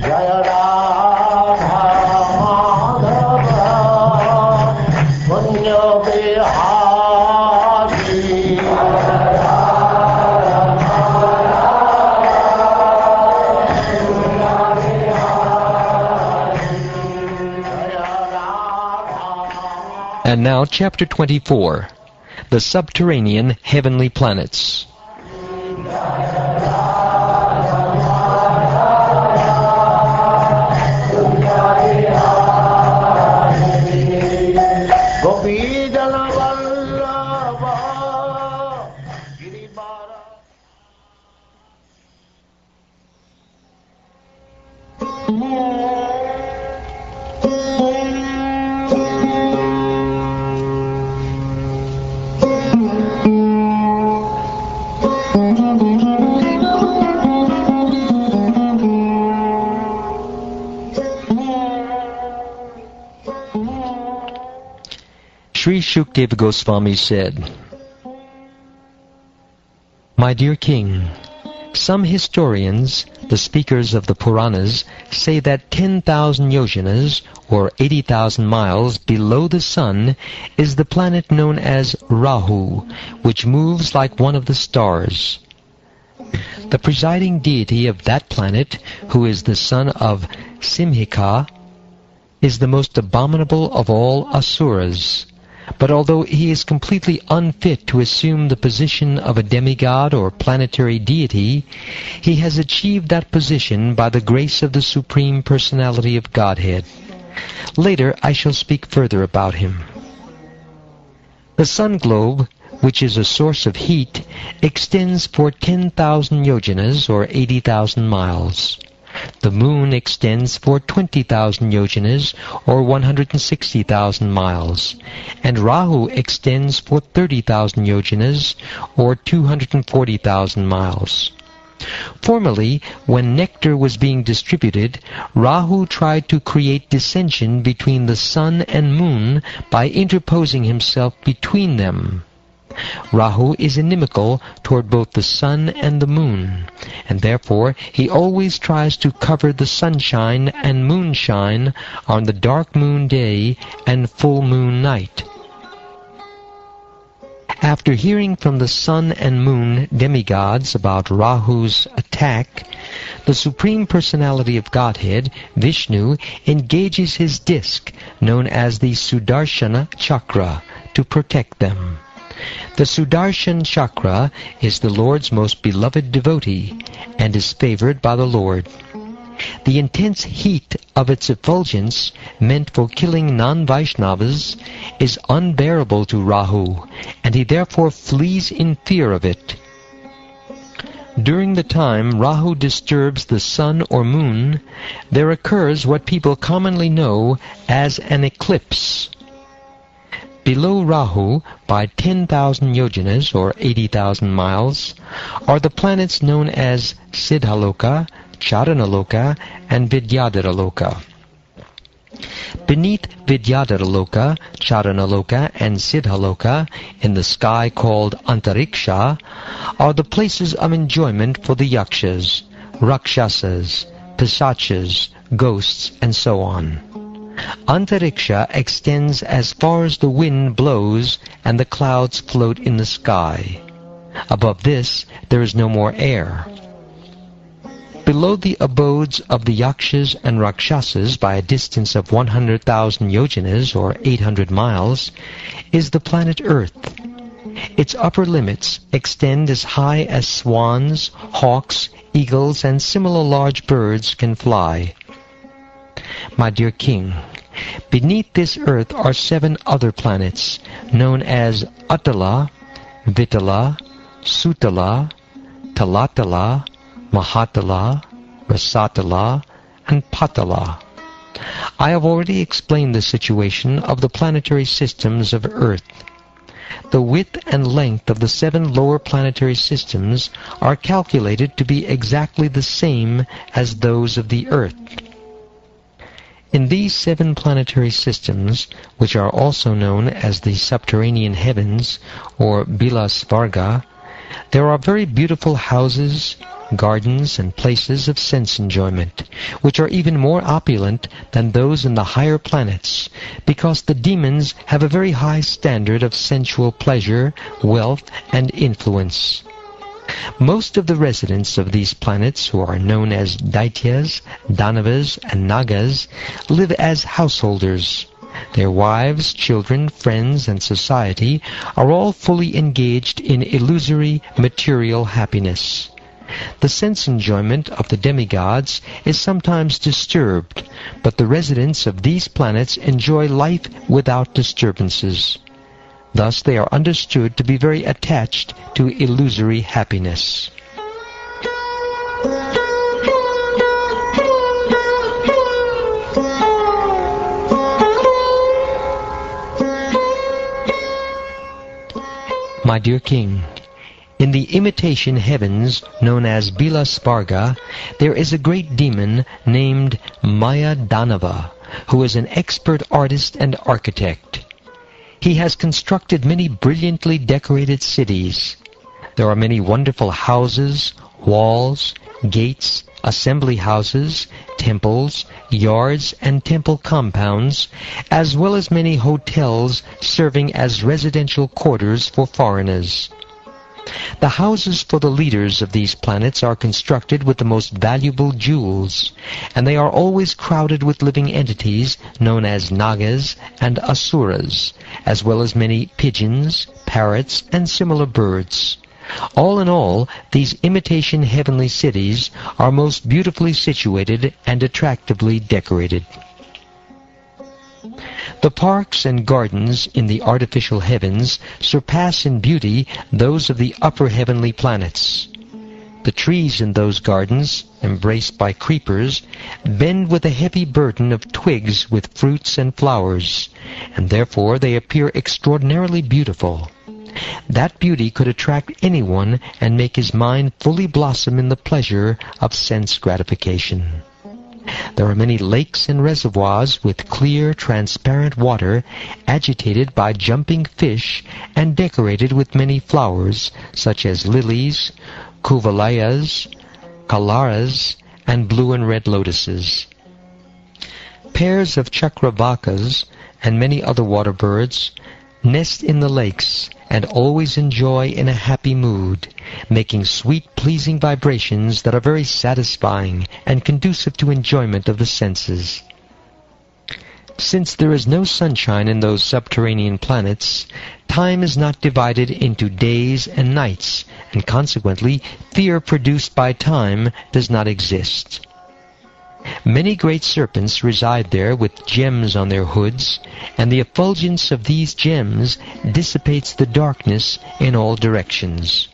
Jaya Radha Madhava Punya Bihari. And now, Chapter 24, the Subterranean Heavenly Planets. Sri Shukdeva Goswami said, "My dear king, some historians, the speakers of the Puranas, say that 10,000 yojanas, or 80,000 miles below the sun, is the planet known as Rahu, which moves like one of the stars. The presiding deity of that planet, who is the son of Simhika, is the most abominable of all asuras. But although he is completely unfit to assume the position of a demigod or planetary deity, he has achieved that position by the grace of the Supreme Personality of Godhead. Later I shall speak further about him. The sun globe, which is a source of heat, extends for 10,000 yojanas, or 80,000 miles. The moon extends for 20,000 yojanas, or 160,000 miles, and Rahu extends for 30,000 yojanas, or 240,000 miles. Formerly, when nectar was being distributed, Rahu tried to create dissension between the sun and moon by interposing himself between them. Rahu is inimical toward both the sun and the moon, and therefore he always tries to cover the sunshine and moonshine on the dark moon day and full moon night. After hearing from the sun and moon demigods about Rahu's attack, the Supreme Personality of Godhead, Vishnu, engages his disk, known as the Sudarshana Chakra, to protect them. The Sudarshan Chakra is the Lord's most beloved devotee and is favored by the Lord. The intense heat of its effulgence, meant for killing non-Vaishnavas, is unbearable to Rahu, and he therefore flees in fear of it. During the time Rahu disturbs the sun or moon, there occurs what people commonly know as an eclipse. Below Rahu, by 10,000 yojanas, or 80,000 miles, are the planets known as Siddhaloka, Charanaloka, and Vidyadharaloka. Beneath Vidyadharaloka, Charanaloka, and Siddhaloka, in the sky called Antariksha, are the places of enjoyment for the Yakshas, Rakshasas, Pisachas, ghosts, and so on. Antariksha extends as far as the wind blows and the clouds float in the sky. Above this, there is no more air. Below the abodes of the Yakshas and Rakshasas, by a distance of 100,000 yojanas, or 800 miles, is the planet Earth. Its upper limits extend as high as swans, hawks, eagles, and similar large birds can fly. My dear king, beneath this earth are 7 other planets, known as Atala, Vitala, Sutala, Talatala, Mahatala, Rasatala, and Patala. I have already explained the situation of the planetary systems of Earth. The width and length of the 7 lower planetary systems are calculated to be exactly the same as those of the Earth. In these 7 planetary systems, which are also known as the subterranean heavens, or Bilasvarga, There are very beautiful houses, gardens, and places of sense enjoyment, which are even more opulent than those in the higher planets, because the demons have a very high standard of sensual pleasure, wealth, and influence. Most of the residents of these planets, who are known as Daityas, Danavas, and Nagas, live as householders. Their wives, children, friends, and society are all fully engaged in illusory material happiness. The sense enjoyment of the demigods is sometimes disturbed, but the residents of these planets enjoy life without disturbances. Thus they are understood to be very attached to illusory happiness. My dear King, in the imitation heavens known as Bilasparga, there is a great demon named Maya Danava, who is an expert artist and architect. He has constructed many brilliantly decorated cities. There are many wonderful houses, walls, gates, assembly houses, temples, yards, and temple compounds, as well as many hotels serving as residential quarters for foreigners. The houses for the leaders of these planets are constructed with the most valuable jewels, and they are always crowded with living entities known as Nagas and Asuras, as well as many pigeons, parrots, and similar birds. All in all, these imitation heavenly cities are most beautifully situated and attractively decorated. The parks and gardens in the artificial heavens surpass in beauty those of the upper heavenly planets. The trees in those gardens, embraced by creepers, bend with a heavy burden of twigs with fruits and flowers, and therefore they appear extraordinarily beautiful. That beauty could attract anyone and make his mind fully blossom in the pleasure of sense gratification. There are many lakes and reservoirs with clear, transparent water, agitated by jumping fish and decorated with many flowers, such as lilies, kuvalayas, kalaras, and blue and red lotuses. Pairs of chakravakas and many other water birds nest in the lakes and always enjoy in a happy mood, making sweet, pleasing vibrations that are very satisfying and conducive to enjoyment of the senses. Since there is no sunshine in those subterranean planets, time is not divided into days and nights, and consequently fear produced by time does not exist. Many great serpents reside there with gems on their hoods, and the effulgence of these gems dissipates the darkness in all directions.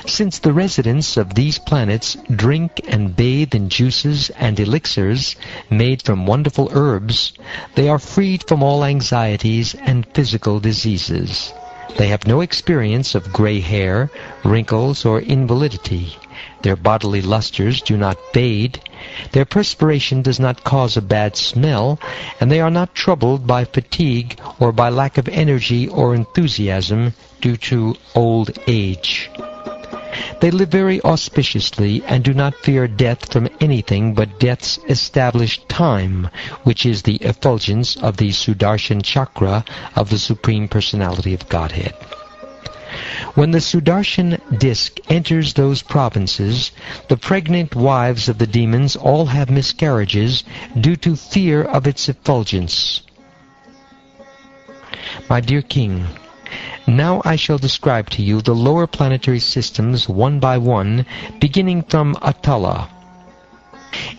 Since the residents of these planets drink and bathe in juices and elixirs made from wonderful herbs, they are freed from all anxieties and physical diseases. They have no experience of gray hair, wrinkles, or invalidity. Their bodily lusters do not fade, their perspiration does not cause a bad smell, and they are not troubled by fatigue or by lack of energy or enthusiasm due to old age. They live very auspiciously and do not fear death from anything but death's established time, which is the effulgence of the Sudarshan Chakra of the Supreme Personality of Godhead. When the Sudarshan disk enters those provinces, the pregnant wives of the demons all have miscarriages due to fear of its effulgence. My dear King, now I shall describe to you the lower planetary systems one by one, beginning from Atala.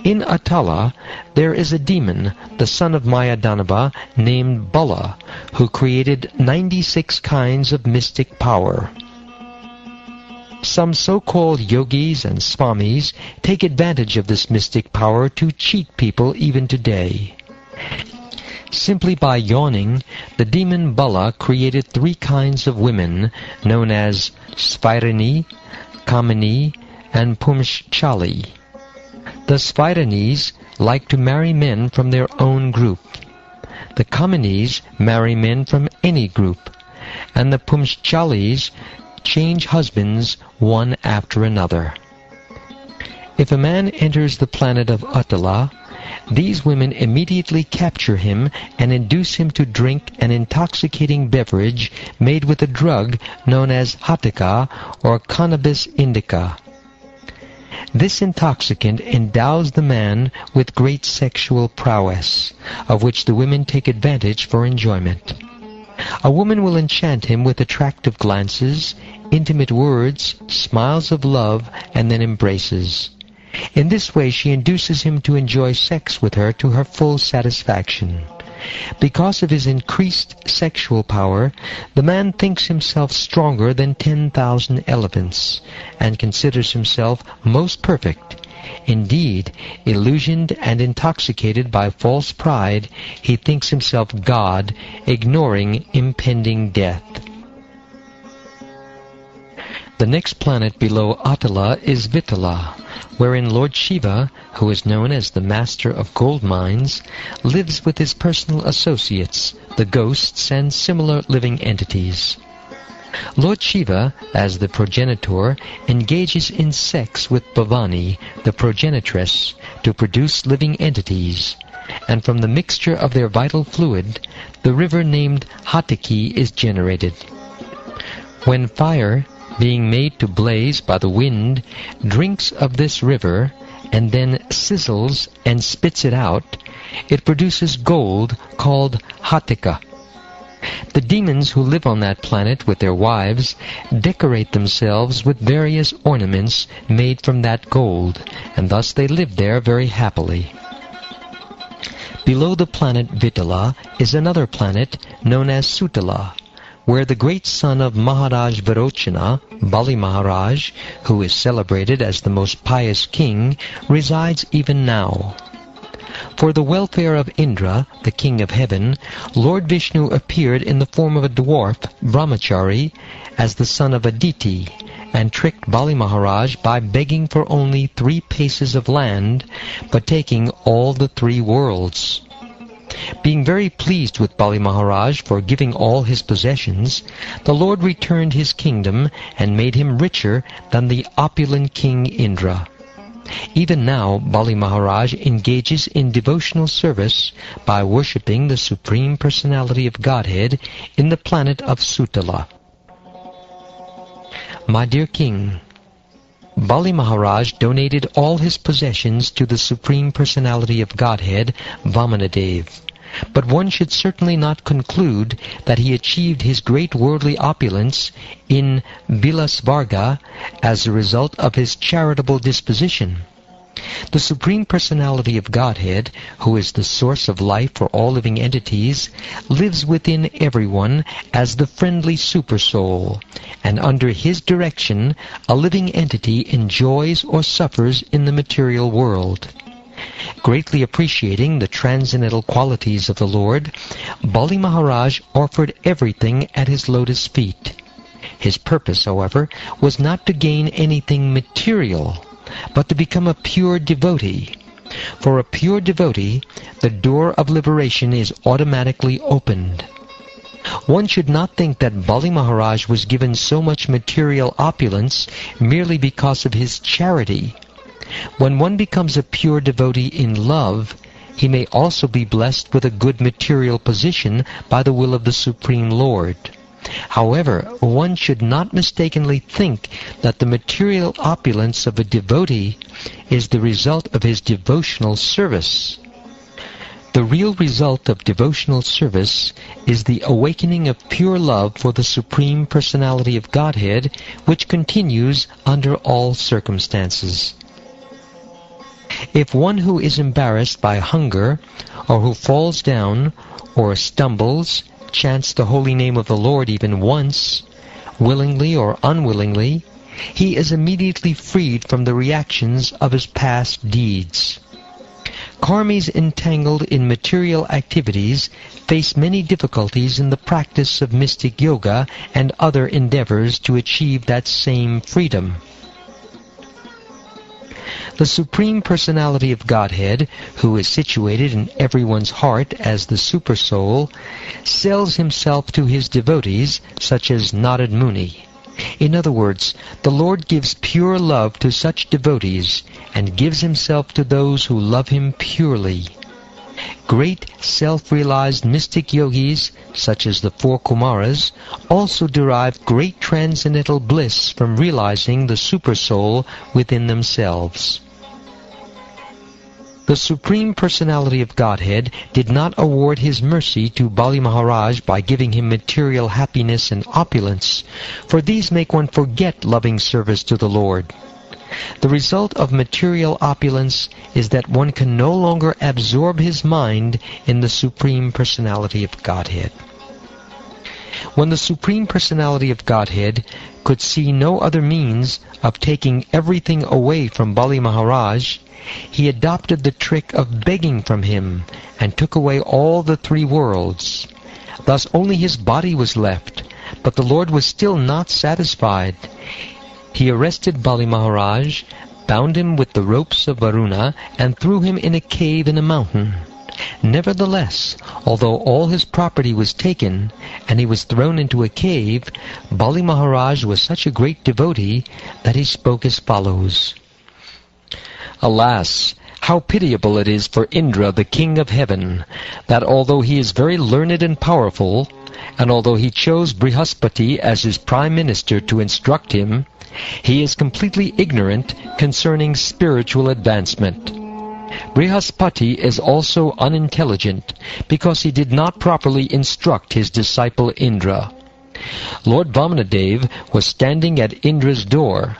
In Atala, there is a demon, the son of Mayadanava, named Bala, who created 96 kinds of mystic power. Some so-called yogis and swamis take advantage of this mystic power to cheat people even today. Simply by yawning, the demon Bala created 3 kinds of women, known as Svairani, Kamini, and Pumshchali. The Svairanis like to marry men from their own group. The Kaminis marry men from any group, and the Pumshchalis change husbands one after another. If a man enters the planet of Atala, these women immediately capture him and induce him to drink an intoxicating beverage made with a drug known as hatika or cannabis indica. This intoxicant endows the man with great sexual prowess, of which the women take advantage for enjoyment. A woman will enchant him with attractive glances, intimate words, smiles of love, and then embraces. In this way she induces him to enjoy sex with her to her full satisfaction. Because of his increased sexual power, the man thinks himself stronger than 10,000 elephants, and considers himself most perfect. Indeed, illusioned and intoxicated by false pride, he thinks himself God, ignoring impending death. The next planet below Atala is Vitala, wherein Lord Shiva, who is known as the master of gold mines, lives with his personal associates, the ghosts and similar living entities. Lord Shiva, as the progenitor, engages in sex with Bhavani, the progenitress, to produce living entities, and from the mixture of their vital fluid, the river named Hatiki is generated. When fire, being made to blaze by the wind, drinks of this river, and then sizzles and spits it out, it produces gold called Hatika. The demons who live on that planet with their wives decorate themselves with various ornaments made from that gold, and thus they live there very happily. Below the planet Vitala is another planet known as Sutala, where the great son of Maharaj Virochana, Bali Maharaj, who is celebrated as the most pious king, resides even now. For the welfare of Indra, the king of heaven, Lord Vishnu appeared in the form of a dwarf, Brahmachari, as the son of Aditi, and tricked Bali Maharaj by begging for only 3 paces of land, but taking all the 3 worlds. Being very pleased with Bali Maharaj for giving all his possessions, the Lord returned his kingdom and made him richer than the opulent King Indra. Even now, Bali Maharaj engages in devotional service by worshipping the Supreme Personality of Godhead in the planet of Sutala. My dear King, Bali Maharaj donated all his possessions to the Supreme Personality of Godhead, Vamanadev. But one should certainly not conclude that he achieved his great worldly opulence in Vilasvarga as a result of his charitable disposition. The Supreme Personality of Godhead, who is the source of life for all living entities, lives within everyone as the friendly Supersoul, and under his direction a living entity enjoys or suffers in the material world. Greatly appreciating the transcendental qualities of the Lord, Bali Maharaj offered everything at his lotus feet. His purpose, however, was not to gain anything material, but to become a pure devotee. For a pure devotee, the door of liberation is automatically opened. One should not think that Bali Maharaj was given so much material opulence merely because of his charity. When one becomes a pure devotee in love, he may also be blessed with a good material position by the will of the Supreme Lord. However, one should not mistakenly think that the material opulence of a devotee is the result of his devotional service. The real result of devotional service is the awakening of pure love for the Supreme Personality of Godhead, which continues under all circumstances. If one who is embarrassed by hunger, or who falls down, or stumbles, chants the holy name of the Lord even once, willingly or unwillingly, he is immediately freed from the reactions of his past deeds. Karmis entangled in material activities face many difficulties in the practice of mystic yoga and other endeavors to achieve that same freedom. The Supreme Personality of Godhead, who is situated in everyone's heart as the Supersoul, sells himself to his devotees, such as Narad Muni. In other words, the Lord gives pure love to such devotees and gives himself to those who love him purely. Great self-realized mystic yogis, such as the four Kumaras, also derive great transcendental bliss from realizing the Supersoul within themselves. The Supreme Personality of Godhead did not award his mercy to Bali Maharaj by giving him material happiness and opulence, for these make one forget loving service to the Lord. The result of material opulence is that one can no longer absorb his mind in the Supreme Personality of Godhead. When the Supreme Personality of Godhead could see no other means of taking everything away from Bali Maharaj, he adopted the trick of begging from him and took away all the three worlds. Thus only his body was left, but the Lord was still not satisfied. He arrested Bali Maharaj, bound him with the ropes of Varuna, and threw him in a cave in a mountain. Nevertheless, although all his property was taken, and he was thrown into a cave, Bali Maharaj was such a great devotee that he spoke as follows. Alas, how pitiable it is for Indra, the king of heaven, that although he is very learned and powerful, and although he chose Brihaspati as his prime minister to instruct him, he is completely ignorant concerning spiritual advancement. Brihaspati is also unintelligent because he did not properly instruct his disciple Indra. Lord Vamanadev was standing at Indra's door,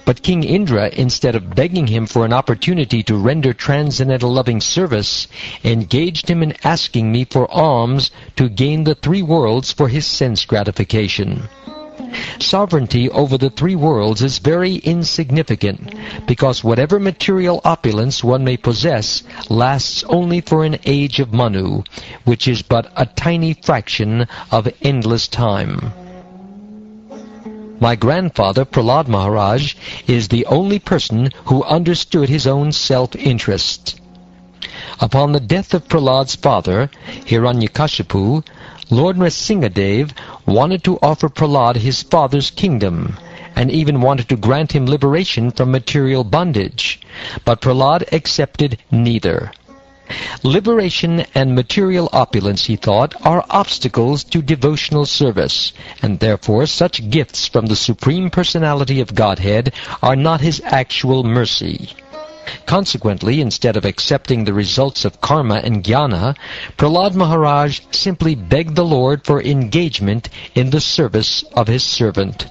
but King Indra, instead of begging him for an opportunity to render transcendental loving service, engaged him in asking me for alms to gain the three worlds for his sense gratification. Sovereignty over the three worlds is very insignificant, because whatever material opulence one may possess lasts only for an age of Manu, which is but a tiny fraction of endless time. My grandfather, Prahlad Maharaj, is the only person who understood his own self-interest. Upon the death of Prahlad's father, Hiranyakashipu, Lord Nrsingadev wanted to offer Prahlad his father's kingdom, and even wanted to grant him liberation from material bondage, but Prahlad accepted neither. Liberation and material opulence, he thought, are obstacles to devotional service, and therefore such gifts from the Supreme Personality of Godhead are not his actual mercy. Consequently, instead of accepting the results of karma and jnana, Prahlad Maharaj simply begged the Lord for engagement in the service of his servant.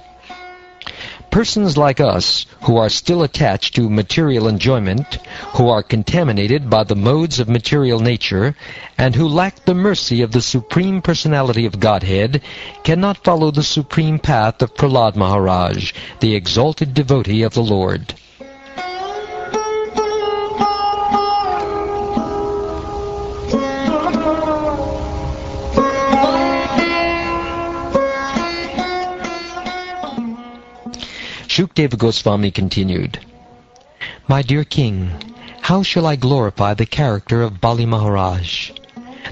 Persons like us, who are still attached to material enjoyment, who are contaminated by the modes of material nature, and who lack the mercy of the Supreme Personality of Godhead, cannot follow the supreme path of Prahlad Maharaj, the exalted devotee of the Lord. Shukdeva Goswami continued, My dear king, how shall I glorify the character of Bali Maharaj?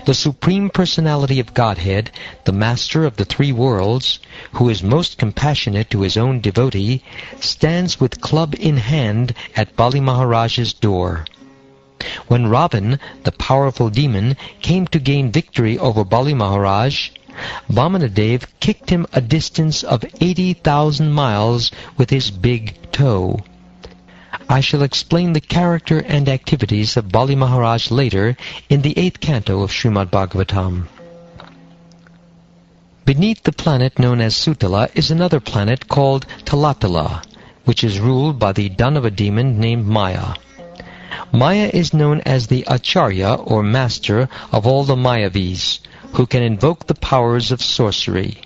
The Supreme Personality of Godhead, the Master of the three worlds, who is most compassionate to his own devotee, stands with club in hand at Bali Maharaj's door. When Ravan, the powerful demon, came to gain victory over Bali Maharaj, Vamanadev kicked him a distance of 80,000 miles with his big toe. I shall explain the character and activities of Bali Maharaj later in the 8th canto of Srimad Bhagavatam. Beneath the planet known as Sutala is another planet called Talatala, which is ruled by the Danava demon named Maya. Maya is known as the Acharya or master of all the Mayavis, who can invoke the powers of sorcery.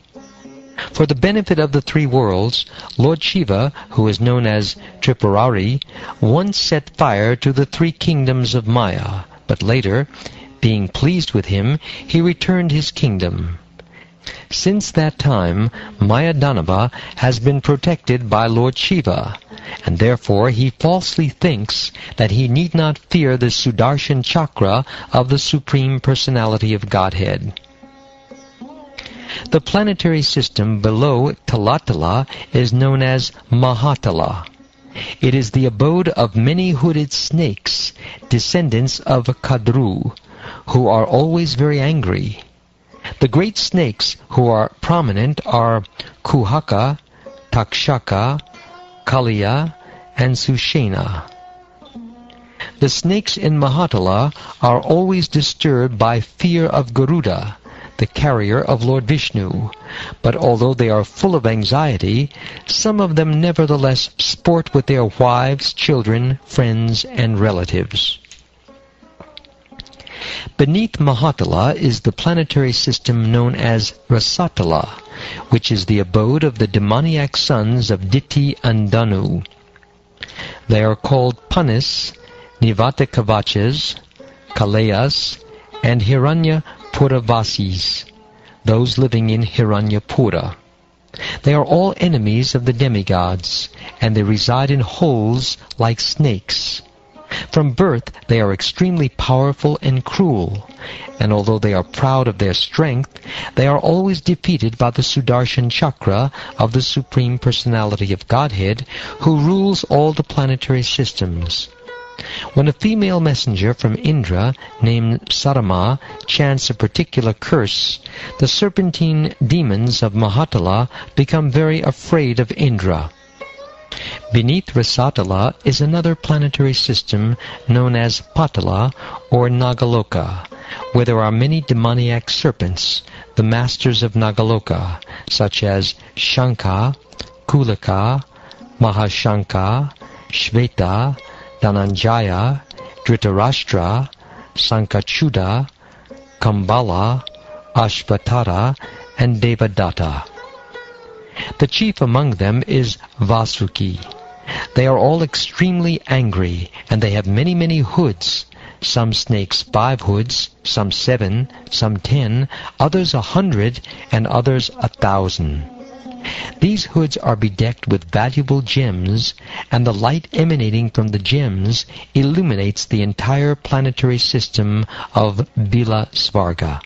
For the benefit of the three worlds, Lord Shiva, who is known as Tripurari, once set fire to the three kingdoms of Maya, but later, being pleased with him, he returned his kingdom. Since that time, Maya Danava has been protected by Lord Shiva, and therefore he falsely thinks that he need not fear the Sudarshan Chakra of the Supreme Personality of Godhead. The planetary system below Talatala is known as Mahatala. It is the abode of many hooded snakes, descendants of Kadru, who are always very angry. The great snakes who are prominent are Kuhaka, Takshaka, Kaliya, and Sushena. The snakes in Mahatala are always disturbed by fear of Garuda, the carrier of Lord Vishnu, but although they are full of anxiety, some of them nevertheless sport with their wives, children, friends, and relatives. Beneath Mahatala is the planetary system known as Rasatala, which is the abode of the demoniac sons of Diti and Danu. They are called Panis, Nivatakavachas, Kalayas, and Hiranyapuravasis, those living in Hiranyapura. They are all enemies of the demigods, and they reside in holes like snakes. From birth they are extremely powerful and cruel, and although they are proud of their strength, they are always defeated by the Sudarshan Chakra of the Supreme Personality of Godhead, who rules all the planetary systems. When a female messenger from Indra named Sarama chants a particular curse, the serpentine demons of Mahatala become very afraid of Indra. Beneath Rasatala is another planetary system known as Patala or Nagaloka, where there are many demoniac serpents, the masters of Nagaloka, such as Shanka, Kulaka, Mahashanka, Shveta, Dhananjaya, Dhritarashtra, Sankachuda, Kambala, Ashvatara, and Devadatta. The chief among them is Vasuki. They are all extremely angry, and they have many hoods. Some snakes 5 hoods, some 7, some 10, others 100, and others 1,000. These hoods are bedecked with valuable gems, and the light emanating from the gems illuminates the entire planetary system of Bila Svarga.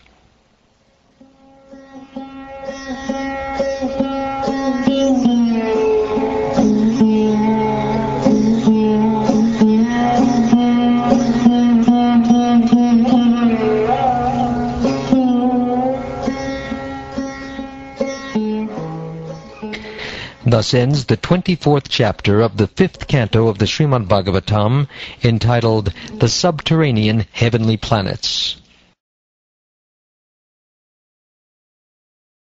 Thus ends the 24th chapter of the 5th canto of the Srimad Bhagavatam, entitled The Subterranean Heavenly Planets.